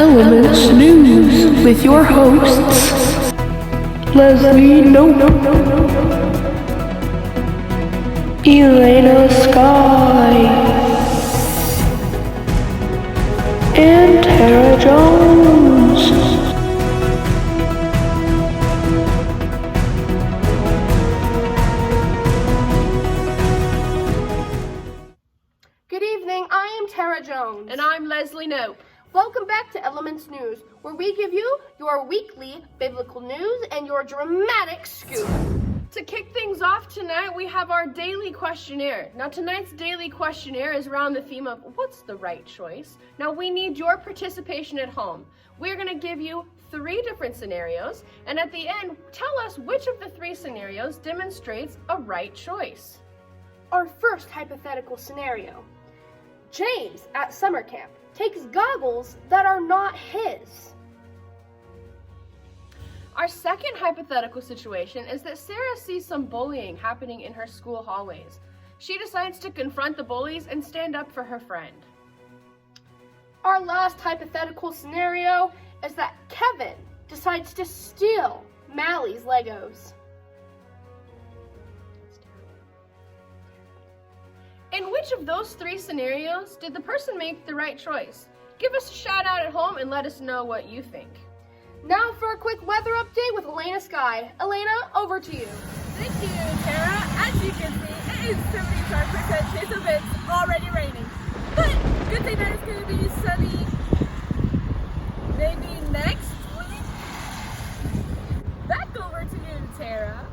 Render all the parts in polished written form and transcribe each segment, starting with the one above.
Elements News with your hosts, Leslie Nope, Elena Sky, and Tara Jones. Good evening, I am Tara Jones. And I'm Leslie Nope. Welcome back to Elements News, where we give you your weekly biblical news and your dramatic scoop. To kick things off tonight, we have our daily questionnaire. Now, tonight's daily questionnaire is around the theme of what's the right choice? Now, we need your participation at home. We're going to give you 3 different scenarios, and at the end, tell us which of the 3 scenarios demonstrates a right choice. Our first hypothetical scenario. James at summer camp takes goggles that are not his. Our second hypothetical situation is that Sarah sees some bullying happening in her school hallways. She decides to confront the bullies and stand up for her friend. Our last hypothetical scenario is that Kevin decides to steal Mally's Legos. In which of those 3 scenarios did the person make the right choice? Give us a shout out at home and let us know what you think. Now for a quick weather update with Elena Sky. Elena, over to you. Thank you, Tara. As you can see, it is 75% chance of it's already raining. But good thing that it's going to be sunny maybe next week. Back over to you, Tara.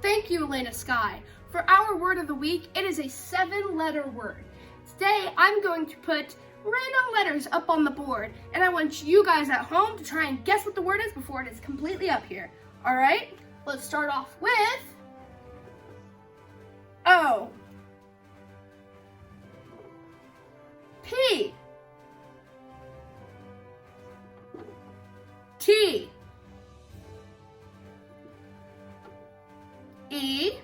Thank you, Elena Sky. For our word of the week, it is a 7-letter word. Today, I'm going to put random letters up on the board, and I want you guys at home to try and guess what the word is before it is completely up here. All right, let's start off with O, P, T, E,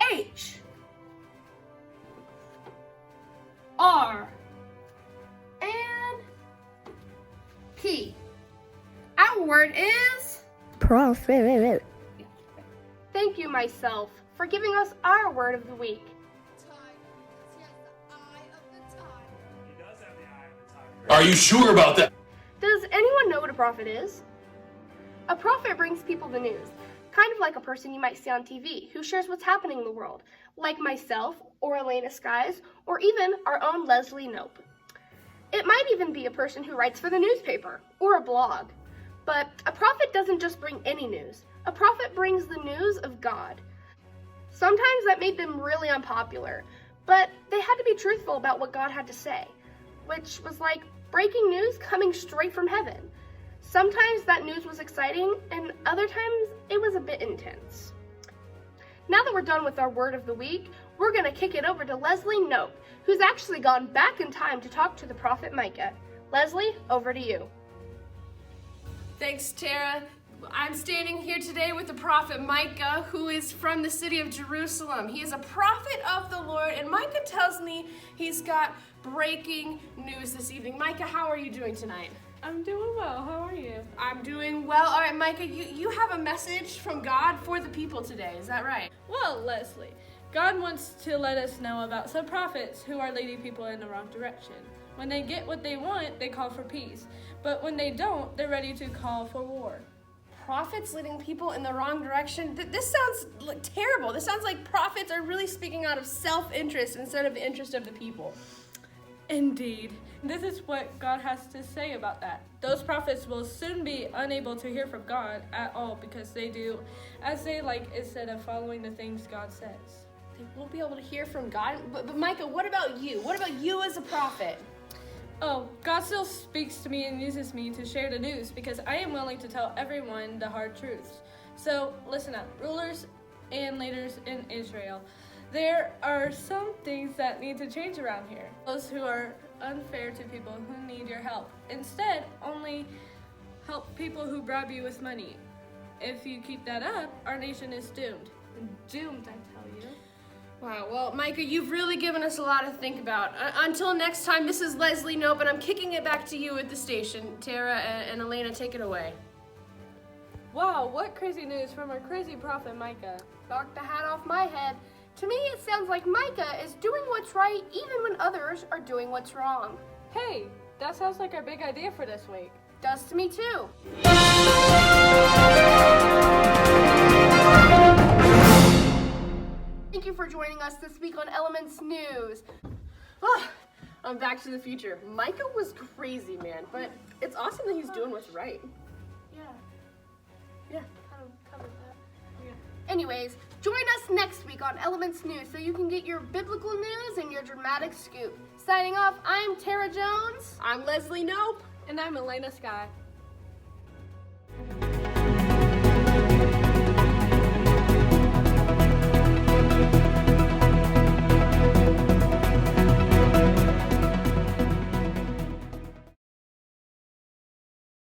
H, R, and P. Our word is Prophet. thank you, myself, for giving us our word of the week. Are you sure about that? Does anyone know what a prophet is? A prophet brings people the news, kind of like a person you might see on TV who shares what's happening in the world, like myself or Elena Skies, or even our own Leslie Nope. It might even be a person who writes for the newspaper or a blog. But a prophet doesn't just bring any news. A prophet brings the news of God. Sometimes that made them really unpopular, but they had to be truthful about what God had to say, which was like breaking news coming straight from heaven. Sometimes that news was exciting, and other times it was a bit intense. Now that we're done with our word of the week, we're going to kick it over to Leslie Nope, who's actually gone back in time to talk to the prophet Micah. Leslie, over to you. Thanks, Tara. I'm standing here today with the prophet Micah, who is from the city of Jerusalem. He is a prophet of the Lord, and Micah tells me he's got breaking news this evening. Micah, how are you doing tonight? I'm doing well. How are you? I'm doing well. All right, Micah, you have a message from God for the people today. Is that right? Well, Leslie, God wants to let us know about some prophets who are leading people in the wrong direction. When they get what they want, they call for peace. But when they don't, they're ready to call for war. Prophets leading people in the wrong direction. This sounds terrible. This sounds like prophets are really speaking out of self-interest instead of the interest of the people. Indeed. This is what God has to say about that. Those prophets will soon be unable to hear from God at all because they do as they like instead of following the things God says. They won't be able to hear from God. But Micah, what about you? What about you as a prophet? Oh, God still speaks to me and uses me to share the news because I am willing to tell everyone the hard truths. So listen up, rulers and leaders in Israel. There are some things that need to change around here. Those who are unfair to people who need your help. Instead, only help people who bribe you with money. If you keep that up, our nation is doomed. Doomed, I tell you. Wow, well, Micah, you've really given us a lot to think about. Until next time, this is Leslie Nope, and I'm kicking it back to you at the station. Tara and Elena, take it away. Wow, what crazy news from our crazy prophet Micah. Knock the hat off my head. To me, it sounds like Micah is doing what's right even when others are doing what's wrong. Hey, that sounds like our big idea for this week. Does to me too. Thank you for joining us this week on Elements News. On Back to the Future. Micah was crazy, man, but it's awesome that he's doing what's right. Yeah, Yeah. kind of covered that. Anyways, join us next week on Elements News so you can get your biblical news and your dramatic scoop. Signing off, I'm Tara Jones. I'm Leslie Nope. And I'm Elena Sky.